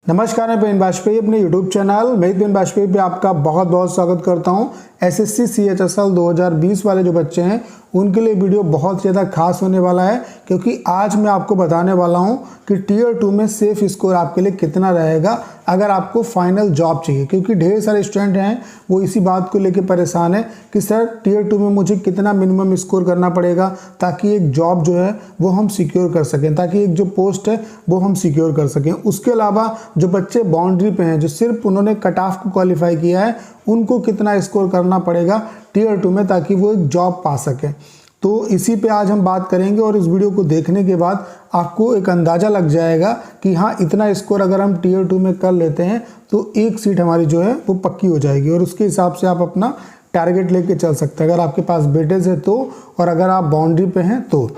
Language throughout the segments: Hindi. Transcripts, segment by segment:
नमस्कार, मैं पेन बाजपेयी अपने यूट्यूब चैनल मेहित पेन बाजपेयी पे आपका बहुत बहुत स्वागत करता हूं। एसएससी CHSL 2020 वाले जो बच्चे हैं उनके लिए वीडियो बहुत ज़्यादा खास होने वाला है, क्योंकि आज मैं आपको बताने वाला हूं कि टियर 2 में सेफ स्कोर आपके लिए कितना रहेगा अगर आपको फाइनल जॉब चाहिए। क्योंकि ढेर सारे स्टूडेंट हैं वो इसी बात को लेकर परेशान है कि सर टियर 2 में मुझे कितना मिनिमम स्कोर करना पड़ेगा ताकि एक जॉब जो है वो हम सिक्योर कर सकें, ताकि एक जो पोस्ट है वो हम सिक्योर कर सकें। उसके अलावा जो बच्चे बाउंड्री पे हैं, जो सिर्फ उन्होंने कट ऑफ को क्वालिफाई किया है, उनको कितना स्कोर करना पड़ेगा टियर 2 में ताकि वो एक जॉब पा सकें। तो इसी पे आज हम बात करेंगे और इस वीडियो को देखने के बाद आपको एक अंदाज़ा लग जाएगा कि हाँ, इतना स्कोर अगर हम टियर 2 में कर लेते हैं तो एक सीट हमारी जो है वो पक्की हो जाएगी और उसके हिसाब से आप अपना टारगेट लेके चल सकते हैं, अगर आपके पास वेटेज है तो, और अगर आप बाउंड्री पे हैं तो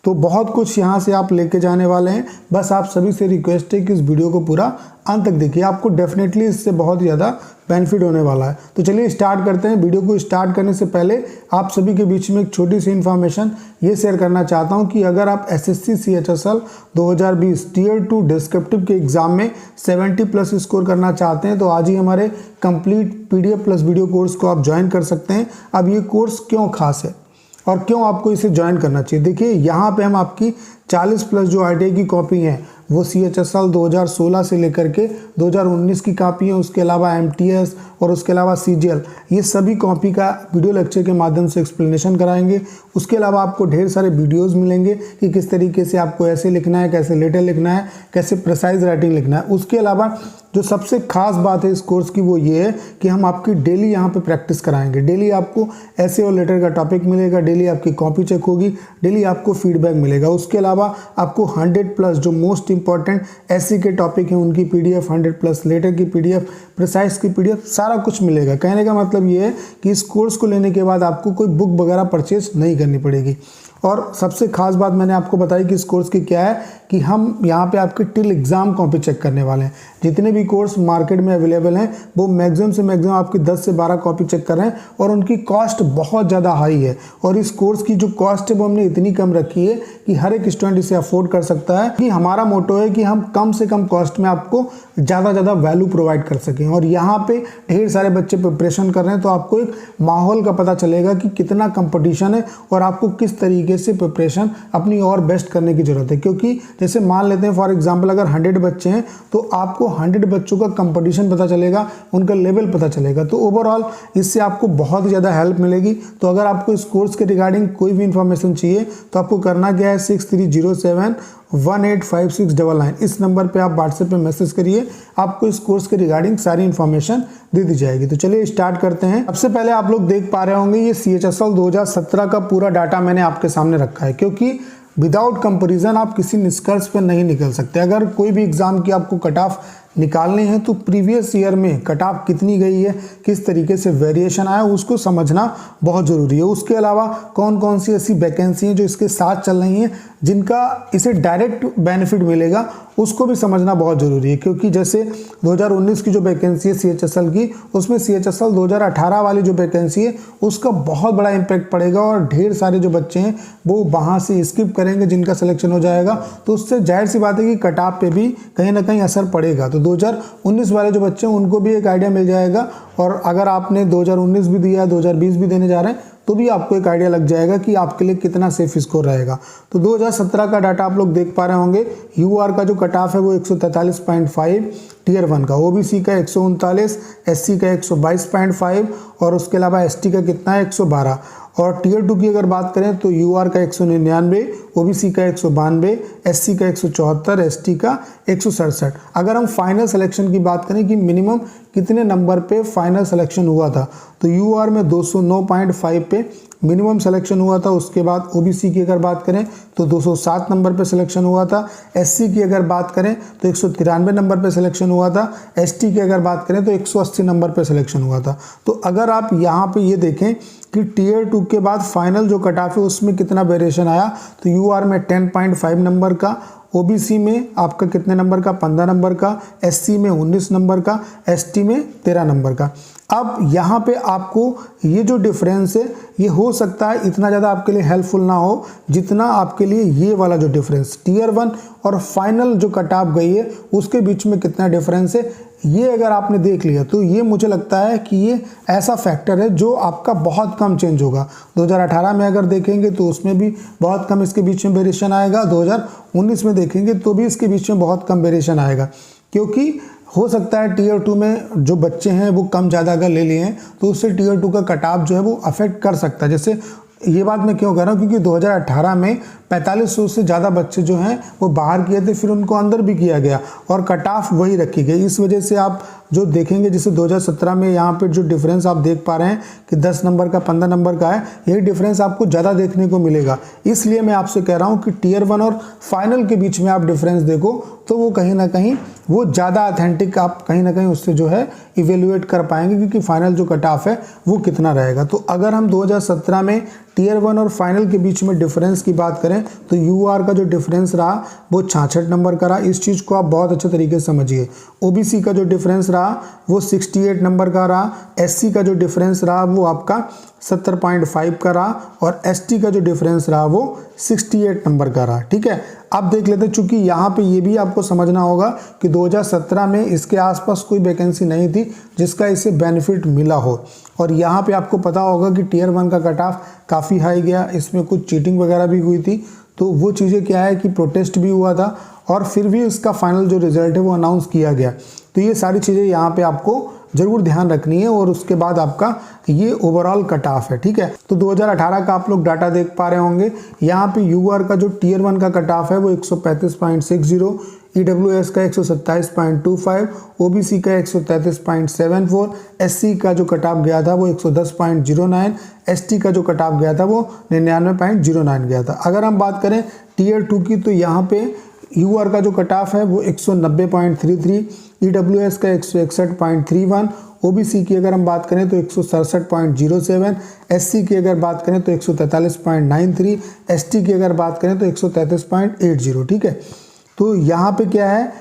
बहुत कुछ यहाँ से आप लेके जाने वाले हैं। बस आप सभी से रिक्वेस्ट है कि इस वीडियो को पूरा अंत तक देखिए, आपको डेफिनेटली इससे बहुत ज़्यादा बेनिफिट होने वाला है। तो चलिए स्टार्ट करते हैं। वीडियो को स्टार्ट करने से पहले आप सभी के बीच में एक छोटी सी इन्फॉर्मेशन ये शेयर करना चाहता हूँ कि अगर आप SSC CHSL 2020 टियर 2 डिस्क्रिप्टिव के एग्जाम में 70+ स्कोर करना चाहते हैं तो आज ही हमारे complete PDF plus video course को आप ज्वाइन कर सकते हैं। अब ये कोर्स क्यों खास है और क्यों आपको इसे ज्वाइन करना चाहिए, देखिए यहाँ पे हम आपकी 40+ जो RTI की कॉपी हैं वो CHSL 2016 से लेकर के 2019 की कॉपी है, उसके अलावा MTS और उसके अलावा CGL, ये सभी कॉपी का वीडियो लेक्चर के माध्यम से एक्सप्लेनेशन कराएंगे। उसके अलावा आपको ढेर सारे वीडियोस मिलेंगे कि किस तरीके से आपको ऐसे लिखना है, कैसे लेटर लिखना है, कैसे प्रिसाइज राइटिंग लिखना है। उसके अलावा जो सबसे खास बात है इस कोर्स की वो ये है कि हम आपकी डेली यहाँ पे प्रैक्टिस कराएंगे। डेली आपको ऐसे और लेटर का टॉपिक मिलेगा, डेली आपकी कॉपी चेक होगी, डेली आपको फीडबैक मिलेगा। उसके अलावा आपको 100+ जो मोस्ट इंपॉर्टेंट ऐसे के टॉपिक हैं उनकी PDF, 100+ लेटर की PDF, प्रिसाइज की PDF, सारा कुछ मिलेगा। कहने का मतलब ये है कि इस कोर्स को लेने के बाद आपको कोई बुक वगैरह परचेज नहीं करनी पड़ेगी। और सबसे खास बात मैंने आपको बताई कि इस कोर्स की क्या है कि हम यहाँ पे आपके टिल एग्ज़ाम कॉपी चेक करने वाले हैं। जितने भी कोर्स मार्केट में अवेलेबल हैं वो मैक्सिमम से मैक्सिमम आपकी 10 से 12 कॉपी चेक कर रहे हैं और उनकी कॉस्ट बहुत ज़्यादा हाई है। और इस कोर्स की जो कॉस्ट है वो हमने इतनी कम रखी है कि हर एक स्टूडेंट इसे अफोर्ड कर सकता है। कि हमारा मोटो है कि हम कम से कम कॉस्ट में आपको ज़्यादा वैल्यू प्रोवाइड कर सकें। और यहाँ पे ढेर सारे बच्चे प्रिपरेशन कर रहे हैं तो आपको एक माहौल का पता चलेगा कि कितना कंपटीशन है और आपको किस तरीके से प्रिपरेशन अपनी और बेस्ट करने की जरूरत है। क्योंकि जैसे मान लेते हैं फॉर एग्जांपल अगर 100 बच्चे हैं तो आपको 100 बच्चों का कंपटीशन पता चलेगा, उनका लेवल पता चलेगा। तो ओवरऑल इससे आपको बहुत ज़्यादा हेल्प मिलेगी। तो अगर आपको इस कोर्स के रिगार्डिंग कोई भी इंफॉर्मेशन चाहिए तो आपको करना क्या है, 6307185699 इस नंबर पे आप व्हाट्सएप पे मैसेज करिए, आपको इस कोर्स के रिगार्डिंग सारी इन्फॉर्मेशन दे दी जाएगी। तो चलिए स्टार्ट करते हैं। सबसे पहले आप लोग देख पा रहे होंगे ये CHSL 2017 का पूरा डाटा मैंने आपके सामने रखा है, क्योंकि विदाउट कंपैरिजन आप किसी निष्कर्ष पर नहीं निकल सकते। अगर कोई भी एग्जाम की आपको कट ऑफ निकालने हैं तो प्रीवियस ईयर में कट ऑफ कितनी गई है, किस तरीके से वेरिएशन आया, उसको समझना बहुत ज़रूरी है। उसके अलावा कौन कौन सी ऐसी वैकेंसी हैं जो इसके साथ चल रही हैं जिनका इसे डायरेक्ट बेनिफिट मिलेगा, उसको भी समझना बहुत ज़रूरी है। क्योंकि जैसे 2019 की जो वैकेंसी है CHSL की, उसमें CHSL 2018 वाली जो वैकेंसी है उसका बहुत बड़ा इम्पैक्ट पड़ेगा और ढेर सारे जो बच्चे हैं वो वहाँ से स्किप करेंगे जिनका सिलेक्शन हो जाएगा। तो उससे जाहिर सी बात है कि कट ऑफ पे भी कहीं ना कहीं असर पड़ेगा। तो 2019 वाले जो बच्चे हैं उनको भी एक आइडिया मिल जाएगा, और अगर आपने 2019 भी दिया है, 2020 भी देने जा रहे हैं तो भी आपको एक आइडिया लग जाएगा कि आपके लिए कितना सेफ स्कोर रहेगा। तो 2017 का डाटा आप लोग देख पा रहे होंगे। UR का जो कट ऑफ है वो 143.5, टियर 1 का, OBC का 139, SC का 122.5 और उसके अलावा ST का कितना है 112। और टियर 2 की अगर बात करें तो UR का 199, OBC का 192, SC का 174, ST का 167। अगर हम फाइनल सिलेक्शन की बात करें कि मिनिमम कितने नंबर पे फाइनल सिलेक्शन हुआ था, तो UR में 209.5 पे मिनिमम सिलेक्शन हुआ था। उसके बाद OBC की अगर बात करें तो 207 नंबर पे सिलेक्शन हुआ था। SC की अगर बात करें तो 193 नंबर पे सिलेक्शन हुआ था। ST की अगर बात करें तो 180 नंबर पे सिलेक्शन हुआ था। तो अगर आप यहाँ पे ये देखें कि टियर 2 के बाद फाइनल जो कट ऑफ है उसमें कितना वेरिएशन आया, तो UR में 10.5 नंबर का, OBC में आपका कितने नंबर का, 15 नंबर का, SC में 19 नंबर का, ST में 13 नंबर का। अब यहाँ पे आपको ये जो डिफरेंस है ये हो सकता है इतना ज़्यादा आपके लिए हेल्पफुल ना हो जितना आपके लिए ये वाला जो डिफरेंस टीयर 1 और फाइनल जो कट ऑफ गई है उसके बीच में कितना डिफरेंस है, ये अगर आपने देख लिया तो ये मुझे लगता है कि ये ऐसा फैक्टर है जो आपका बहुत कम चेंज होगा। 2018 में अगर देखेंगे तो उसमें भी बहुत कम इसके बीच में वेरिएशन आएगा, 2019 में देखेंगे तो भी इसके बीच में बहुत कम वेरिएशन आएगा, क्योंकि हो सकता है टीयर 2 में जो बच्चे हैं वो कम ज़्यादा अगर ले लिए हैं तो उससे टीयर 2 का कट ऑफ जो है वो अफेक्ट कर सकता है। जैसे ये बात मैं क्यों कह रहा हूँ, क्योंकि 2018 में 4500 से ज़्यादा बच्चे जो हैं वो बाहर किए थे, फिर उनको अंदर भी किया गया और कट ऑफ वही रखी गई। इस वजह से आप जो देखेंगे जैसे 2017 में यहाँ पे जो डिफरेंस आप देख पा रहे हैं कि 10 नंबर का 15 नंबर का है, यही डिफरेंस आपको ज़्यादा देखने को मिलेगा। इसलिए मैं आपसे कह रहा हूँ कि टीयर 1 और फाइनल के बीच में आप डिफरेंस देखो तो वो कहीं ना कहीं वो ज़्यादा ऑथेंटिक आप कहीं ना कहीं उससे जो है इवेल्युएट कर पाएंगे, क्योंकि फाइनल जो कट ऑफ है वो कितना रहेगा। तो अगर हम 2017 में टीयर 1 और फाइनल के बीच में डिफरेंस की बात करें तो यूआर का जो डिफरेंस रहा वो 66 नंबर का रहा। इस चीज़ को आप बहुत अच्छे तरीके से समझिए। ओबीसी का जो डिफरेंस रहा वो 68 नंबर का रहा। एससी का जो डिफरेंस रहा वो आपका 70.5 का रहा और एसटी का जो डिफरेंस रहा वो 68 नंबर का रहा। ठीक है, अब देख लेते हैं, चूंकि यहाँ पे ये भी आपको समझना होगा कि 2017 में इसके आसपास कोई वैकेंसी नहीं थी जिसका इसे बेनिफिट मिला हो, और यहाँ पे आपको पता होगा कि टीयर 1 का कट ऑफ काफ़ी हाई गया, इसमें कुछ चीटिंग वगैरह भी हुई थी। तो वो चीज़ें क्या है कि प्रोटेस्ट भी हुआ था और फिर भी इसका फाइनल जो रिजल्ट है वो अनाउंस किया गया। तो ये सारी चीज़ें यहाँ पे आपको जरूर ध्यान रखनी है और उसके बाद आपका ये ओवरऑल कट ऑफ है। ठीक है, तो 2018 का आप लोग डाटा देख पा रहे होंगे। यहाँ पे यूआर का जो टीयर 1 का कट ऑफ है वो 135.60, ईडब्ल्यूएस का 127.25, ओबीसी का 133.74, एससी का जो कट ऑफ गया था वो 110.09, एसटी का जो कट ऑफ गया था वो 99.09 गया था। अगर हम बात करें टीयर 2 की तो यहाँ पे यूआर का जो कट ऑफ है वो 190.33, ईडब्ल्यूएस का 161.31, ओबीसी की अगर हम बात करें तो 167.07, एससी की अगर बात करें तो 143.93, एसटी की अगर बात करें तो 133.80। ठीक है, तो यहाँ पे क्या है,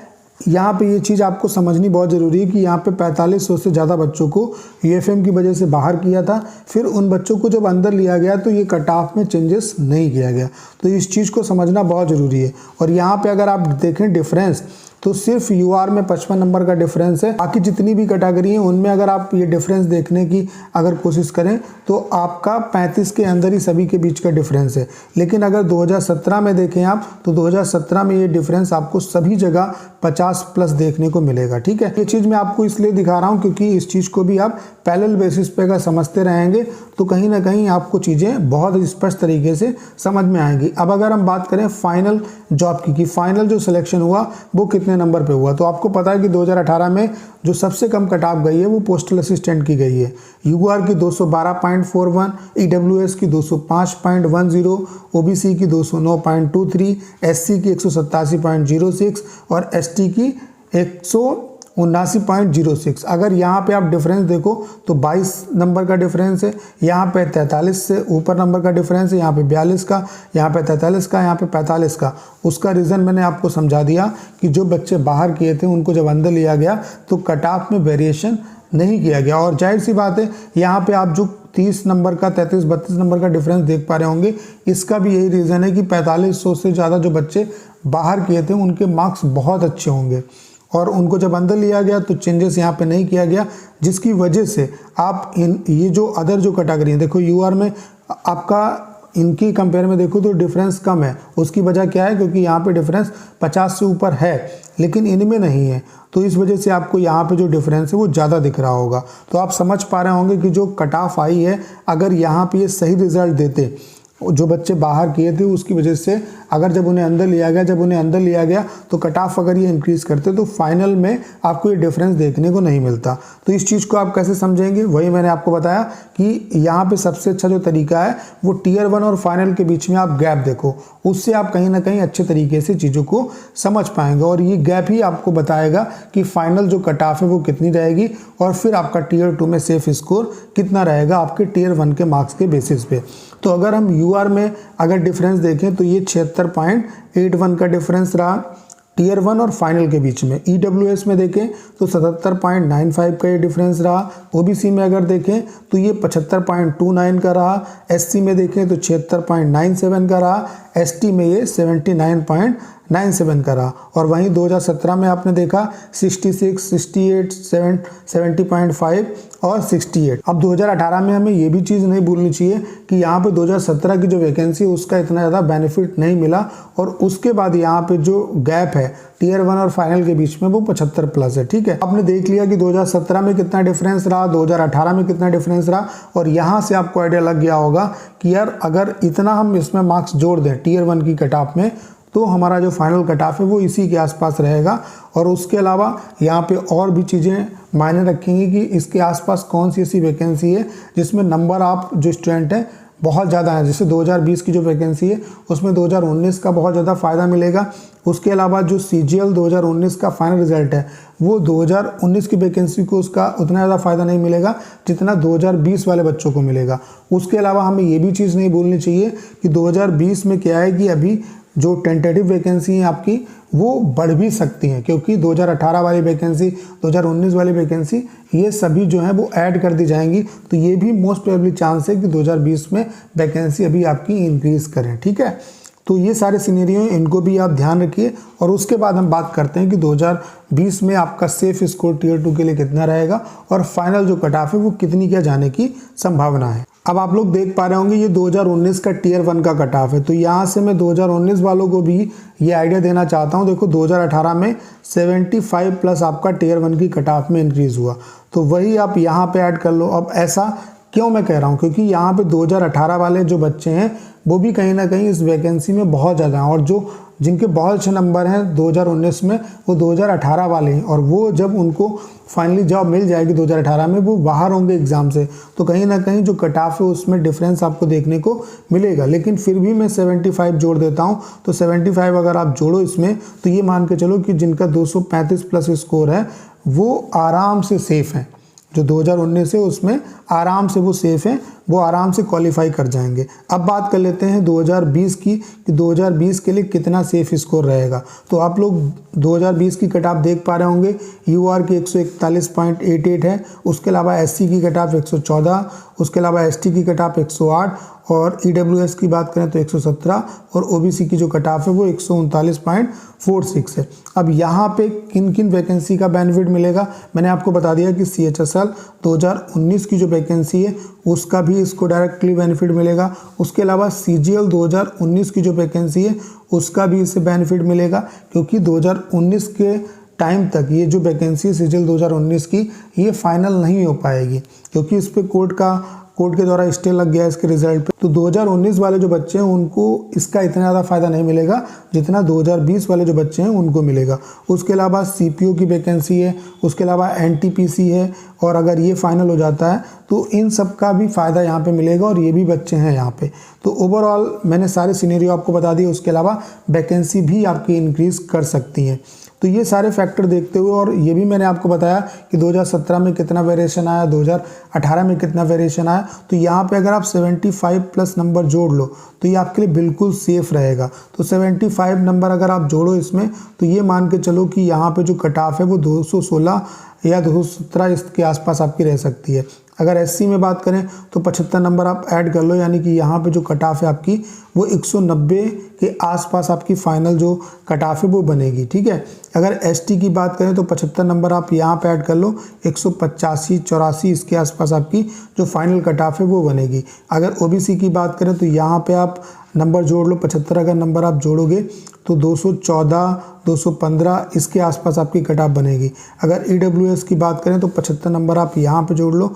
यहाँ पे ये चीज़ आपको समझनी बहुत ज़रूरी है कि यहाँ पे 4500 से ज़्यादा बच्चों को यूएफएम की वजह से बाहर किया था, फिर उन बच्चों को जब अंदर लिया गया तो ये कट ऑफ में चेंजेस नहीं किया गया। तो इस चीज़ को समझना बहुत ज़रूरी है। और यहाँ पे अगर आप देखें डिफरेंस तो सिर्फ यूआर में 55 नंबर का डिफरेंस है, बाकी जितनी भी कैटेगरी है उनमें अगर आप ये डिफरेंस देखने की अगर कोशिश करें तो आपका 35 के अंदर ही सभी के बीच का डिफरेंस है। लेकिन अगर 2017 में देखें आप तो 2017 में ये डिफरेंस आपको सभी जगह 50 प्लस देखने को मिलेगा। ठीक है, ये चीज़ मैं आपको इसलिए दिखा रहा हूँ क्योंकि इस चीज़ को भी आप पैरेलल बेसिस पे अगर समझते रहेंगे तो कहीं ना कहीं आपको चीज़ें बहुत स्पष्ट तरीके से समझ में आएंगी। अब अगर हम बात करें फाइनल जॉब की कि फाइनल जो सिलेक्शन हुआ वो कितने नंबर पे हुआ, तो आपको पता है कि 2018 में जो सबसे कम कट ऑफ गई है वो पोस्टल असिस्टेंट की गई है। यूआर की 212.41, ईडब्ल्यूएस की 205.10, ओबीसी की 209.23, एससी की 187.06 और एसटी की 179.06। अगर यहाँ पे आप डिफरेंस देखो तो 22 नंबर का डिफरेंस है, यहाँ पे 43 से ऊपर नंबर का डिफरेंस है, यहाँ पे 42 का, यहाँ पे 43 का, यहाँ पे 45 का। उसका रीज़न मैंने आपको समझा दिया कि जो बच्चे बाहर किए थे उनको जब अंदर लिया गया तो कट ऑफ में वेरिएशन नहीं किया गया। और जाहिर सी बात है यहाँ पे आप जो 30 नंबर का 33-32 नंबर का डिफरेंस देख पा रहे होंगे, इसका भी यही रीज़न है कि 4500 से ज़्यादा जो बच्चे बाहर किए थे उनके मार्क्स बहुत अच्छे होंगे और उनको जब अंदर लिया गया तो चेंजेस यहाँ पे नहीं किया गया, जिसकी वजह से आप ये जो अदर जो कैटेगरी है, देखो यूआर में आपका इनकी कंपेयर में देखो तो डिफरेंस कम है। उसकी वजह क्या है, क्योंकि यहाँ पे डिफरेंस 50 से ऊपर है लेकिन इनमें नहीं है, तो इस वजह से आपको यहाँ पे जो डिफरेंस है वो ज़्यादा दिख रहा होगा। तो आप समझ पा रहे होंगे कि जो कट ऑफ आई है, अगर यहाँ पे ये सही रिजल्ट देते जो बच्चे बाहर किए थे उसकी वजह से, अगर जब उन्हें अंदर लिया गया तो कट ऑफ अगर ये इंक्रीज करते तो फाइनल में आपको ये डिफरेंस देखने को नहीं मिलता। तो इस चीज़ को आप कैसे समझेंगे, वही मैंने आपको बताया कि यहाँ पे सबसे अच्छा जो तरीका है वो टीयर 1 और फाइनल के बीच में आप गैप देखो, उससे आप कहीं ना कहीं अच्छे तरीके से चीज़ों को समझ पाएंगे और ये गैप ही आपको बताएगा कि फाइनल जो कट ऑफ है वो कितनी रहेगी और फिर आपका टीयर 2 में सेफ स्कोर कितना रहेगा आपके टीयर 1 के मार्क्स के बेसिस पे। तो अगर हम यूआर में अगर डिफरेंस देखें तो ये 76.81 का डिफरेंस रहा, टीयर 1 और फाइनल के बीच में। EWS में देखें तो 77.95 का ये डिफरेंस रहा। OBC में अगर देखें तो ये 75.29 का रहा। SC में देखें तो 76.97 का रहा। ST में ये 79.97 का रहा। और वहीं 2017 में आपने देखा 66, 68, 70.5 और 68। अब 2018 में हमें ये भी चीज़ नहीं भूलनी चाहिए कि यहाँ पे 2017 की जो वैकेंसी है उसका इतना ज़्यादा बेनिफिट नहीं मिला, और उसके बाद यहाँ पे जो गैप है टीयर 1 और फाइनल के बीच में वो 75 प्लस है। ठीक है, आपने देख लिया कि 2017 में कितना डिफरेंस रहा, 2018 में कितना डिफरेंस रहा, और यहाँ से आपको आइडिया लग गया होगा कि यार अगर इतना हम इसमें मार्क्स जोड़ दें टीयर 1 की कट ऑफ में तो हमारा जो फाइनल कट ऑफ है वो इसी के आसपास रहेगा। और उसके अलावा यहाँ पे और भी चीज़ें मायने रखेंगी कि इसके आसपास कौन सी ऐसी वैकेंसी है जिसमें नंबर आप जो स्टूडेंट हैं बहुत ज़्यादा है। जैसे 2020 की जो वैकेंसी है उसमें 2019 का बहुत ज़्यादा फ़ायदा मिलेगा। उसके अलावा जो CGL 2019 का फाइनल रिजल्ट है वो 2019 की वैकेंसी को उसका उतना ज़्यादा फ़ायदा नहीं मिलेगा जितना 2020 वाले बच्चों को मिलेगा। उसके अलावा हमें ये भी चीज़ नहीं भूलनी चाहिए कि 2020 में क्या है कि अभी जो टेंटेटिव वैकेंसी है आपकी वो बढ़ भी सकती हैं, क्योंकि 2018 वाली वैकेंसी, 2019 वाली वैकेंसी, ये सभी जो है वो ऐड कर दी जाएंगी। तो ये भी मोस्ट प्रोबेबली चांस है कि 2020 में वैकेंसी अभी आपकी इंक्रीज़ करें। ठीक है, तो ये सारे सिनेरियो हैं, इनको भी आप ध्यान रखिए। और उसके बाद हम बात करते हैं कि 2020 में आपका सेफ स्कोर टीयर 2 के लिए कितना रहेगा और फाइनल जो कट ऑफ है वो कितनी क्या जाने की संभावना है। अब आप लोग देख पा रहे होंगे ये 2019 का टीयर 1 का कट ऑफ है, तो यहाँ से मैं 2019 वालों को भी ये आइडिया देना चाहता हूँ। देखो 2018 में 75 प्लस आपका टीयर 1 की कट ऑफ में इंक्रीज़ हुआ, तो वही आप यहाँ पे ऐड कर लो। अब ऐसा क्यों मैं कह रहा हूँ, क्योंकि यहाँ पे 2018 वाले जो बच्चे हैं वो भी कहीं ना कहीं इस वैकेंसी में बहुत ज़्यादा हैं, और जो जिनके बहुत अच्छे नंबर हैं 2019 में वो 2018 वाले हैं, और वो जब उनको फाइनली जॉब मिल जाएगी 2018 में वो बाहर होंगे एग्ज़ाम से, तो कहीं ना कहीं जो कट ऑफ है उसमें डिफरेंस आपको देखने को मिलेगा। लेकिन फिर भी मैं 75 जोड़ देता हूँ, तो 75 अगर आप जोड़ो इसमें तो ये मान के चलो कि जिनका 235 प्लस स्कोर है वो आराम से सेफ़ हैं। जो 2019 है उसमें आराम से वो सेफ़ हैं, वो आराम से क्वालिफाई कर जाएंगे। अब बात कर लेते हैं 2020 की कि 2020 के लिए कितना सेफ स्कोर रहेगा। तो आप लोग 2020 की कट ऑफ देख पा रहे होंगे, UR की 141.88 है, उसके अलावा SC की कट ऑफ 114, उसके अलावा ST की कट ऑफ 108, और EWS की बात करें तो 117, और OBC की जो कट ऑफ है वो 139.46 है। अब यहाँ पे किन किन वैकेंसी का बेनिफिट मिलेगा मैंने आपको बता दिया कि CHSL 2019 की जो वैकेंसी है उसका भी इसको डायरेक्टली बेनिफिट मिलेगा। उसके अलावा CGL 2019 की जो वैकेंसी है उसका भी इससे बेनिफिट मिलेगा, क्योंकि 2019 के टाइम तक ये जो वैकेंसी है CGL 2019 की ये फाइनल नहीं हो पाएगी, क्योंकि इस पर कोर्ट के द्वारा स्टे लग गया इसके रिजल्ट पे। तो 2019 वाले जो बच्चे हैं उनको इसका इतना ज़्यादा फ़ायदा नहीं मिलेगा जितना 2020 वाले जो बच्चे हैं उनको मिलेगा। उसके अलावा CPO की वैकेंसी है, उसके अलावा NTPC है, और अगर ये फाइनल हो जाता है तो इन सब का भी फ़ायदा यहाँ पे मिलेगा, और ये भी बच्चे हैं यहाँ पे। तो ओवरऑल मैंने सारे सिनेरियो आपको बता दिए। उसके अलावा वैकेंसी भी आपकी इंक्रीज़ कर सकती हैं। तो ये सारे फैक्टर देखते हुए, और ये भी मैंने आपको बताया कि 2017 में कितना वेरिएशन आया, 2018 में कितना वेरिएशन आया, तो यहाँ पे अगर आप 75 प्लस नंबर जोड़ लो तो ये आपके लिए बिल्कुल सेफ़ रहेगा। तो 75 नंबर अगर आप जोड़ो इसमें तो ये मान के चलो कि यहाँ पे जो कट ऑफ है वो 216 या 217 इसके आसपास आपकी रह सकती है। अगर SC में बात करें तो 75 नंबर आप ऐड कर लो, यानी कि यहाँ पे जो कट ऑफ है आपकी वो 190 के आसपास आपकी फाइनल जो कट ऑफ है वो बनेगी। ठीक है, अगर ST की बात करें तो 75 नंबर आप यहाँ पे ऐड कर लो, 185 84 इसके आसपास आपकी जो फाइनल कट ऑफ है वो बनेगी। अगर OBC की बात करें तो यहाँ पे आप नंबर जोड़ लो, 75 अगर नंबर आप जोड़ोगे तो 214 215 इसके आसपास आपकी कट ऑफ बनेगी। अगर EWS की बात करें तो 75 नंबर आप यहाँ पे जोड़ लो,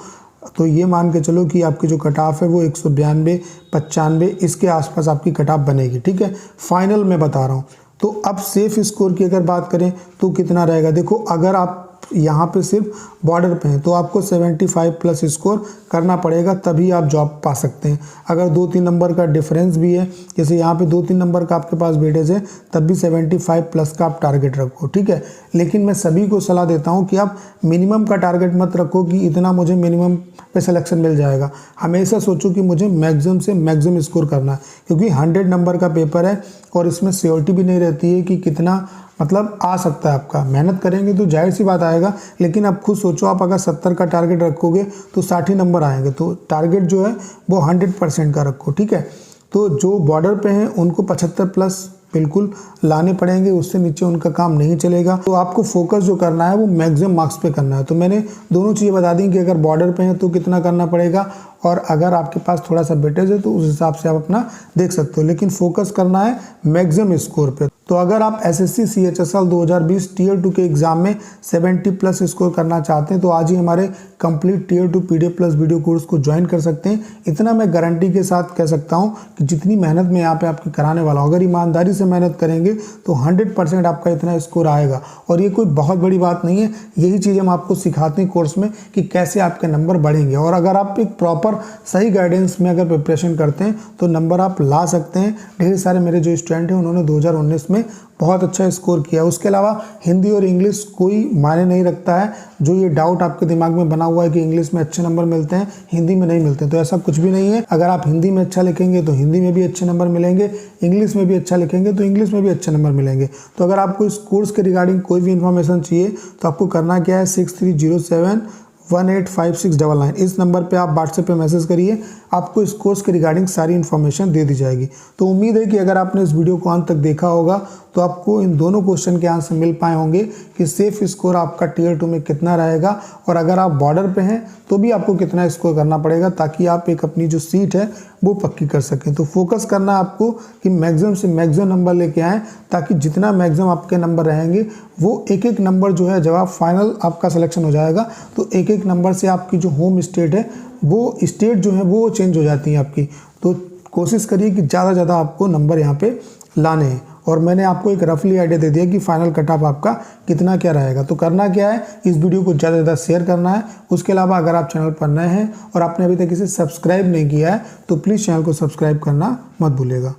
तो ये मान के चलो कि आपकी जो कट ऑफ है वो 192 95 इसके आसपास आपकी कट ऑफ बनेगी। ठीक है, फाइनल मैं बता रहा हूँ। तो अब सेफ स्कोर की अगर बात करें तो कितना रहेगा, देखो अगर आप यहाँ पे सिर्फ बॉर्डर पे हैं तो आपको 75 प्लस स्कोर करना पड़ेगा, तभी आप जॉब पा सकते हैं। अगर 2-3 नंबर का डिफरेंस भी है, जैसे यहाँ पे 2-3 नंबर का आपके पास वेटेज है, तब भी 75 प्लस का आप टारगेट रखो। ठीक है, लेकिन मैं सभी को सलाह देता हूँ कि आप मिनिमम का टारगेट मत रखो कि इतना मुझे मिनिमम पे सिलेक्शन मिल जाएगा। हमेशा सोचो कि मुझे मैक्सिमम से मैक्सिमम स्कोर करना है, क्योंकि 100 नंबर का पेपर है और इसमें श्योरिटी भी नहीं रहती है कि कितना मतलब आ सकता है आपका। मेहनत करेंगे तो जाहिर सी बात आएगा, लेकिन आप खुद सोचो, आप अगर 70 का टारगेट रखोगे तो 60 ही नंबर आएंगे। तो टारगेट जो है वो 100% का रखो, ठीक है। तो जो बॉर्डर पे हैं उनको 75 प्लस बिल्कुल लाने पड़ेंगे, उससे नीचे उनका काम नहीं चलेगा। तो आपको फोकस जो करना है वो मैक्सिमम मार्क्स पे करना है। तो मैंने दोनों चीज़ें बता दी कि अगर बॉर्डर पे हैं तो कितना करना पड़ेगा, और अगर आपके पास थोड़ा सा वेटेज है तो उस हिसाब से आप अपना देख सकते हो, लेकिन फोकस करना है मैक्सिमम स्कोर पे। तो अगर आप एसएससी सीएचएसएल 2020 टियर 2 के एग्जाम में 70 प्लस स्कोर करना चाहते हैं तो आज ही हमारे complete tier 2 PDF plus video course को ज्वाइन कर सकते हैं। इतना मैं गारंटी के साथ कह सकता हूं कि जितनी मेहनत मैं यहाँ पे आपकी कराने वाला हूँ, अगर ईमानदारी से मेहनत करेंगे तो 100% आपका इतना स्कोर आएगा। और ये कोई बहुत बड़ी बात नहीं है, यही चीज़ हम आपको सिखाते हैं कोर्स में कि कैसे आपके नंबर बढ़ेंगे। और अगर आप एक प्रॉपर सही गाइडेंस में अगर प्रिपरेशन करते हैं तो नंबर आप ला सकते हैं। ढेर सारे मेरे जो स्टूडेंट हैं उन्होंने 2019 में बहुत अच्छा स्कोर किया। उसके अलावा हिंदी और इंग्लिश कोई मायने नहीं रखता है। जो ये डाउट आपके दिमाग में बना हुआ है कि इंग्लिश में अच्छे नंबर मिलते हैं, हिंदी में नहीं मिलते, तो ऐसा कुछ भी नहीं है। अगर आप हिंदी में अच्छा लिखेंगे तो हिंदी में भी अच्छे नंबर मिलेंगे, इंग्लिश में भी अच्छा लिखेंगे तो इंग्लिश में भी अच्छे नंबर मिलेंगे। तो अगर आपको इस कोर्स के रिगार्डिंग कोई भी इन्फॉर्मेशन चाहिए तो आपको करना क्या है, 6307185699 इस नंबर पे आप व्हाट्सएप पे मैसेज करिए, आपको इस कोर्स के रिगार्डिंग सारी इन्फॉर्मेशन दे दी जाएगी। तो उम्मीद है कि अगर आपने इस वीडियो को अंत तक देखा होगा तो आपको इन दोनों क्वेश्चन के आंसर मिल पाए होंगे कि सेफ स्कोर आपका टियर 2 में कितना रहेगा, और अगर आप बॉर्डर पे हैं तो भी आपको कितना स्कोर करना पड़ेगा, ताकि आप एक अपनी जो सीट है वो पक्की कर सकें। तो फोकस करना है आपको कि मैक्सिमम से मैक्सिमम नंबर लेके आएँ, ताकि जितना मैक्सिमम आपके नंबर रहेंगे वो एक एक नंबर जो है, जब आप फाइनल आपका सिलेक्शन हो जाएगा तो एक एक नंबर से आपकी जो होम स्टेट है वो स्टेट जो है वो चेंज हो जाती है आपकी। तो कोशिश करिए कि ज़्यादा से ज़्यादा आपको नंबर यहाँ पे लाने हैं। और मैंने आपको एक रफली आइडिया दे दिया कि फाइनल कट ऑफ आपका कितना क्या रहेगा। तो करना क्या है, इस वीडियो को ज़्यादा से ज़्यादा शेयर करना है। उसके अलावा अगर आप चैनल पर नए हैं और आपने अभी तक इसे सब्सक्राइब नहीं किया है तो प्लीज़ चैनल को सब्सक्राइब करना मत भूलिएगा।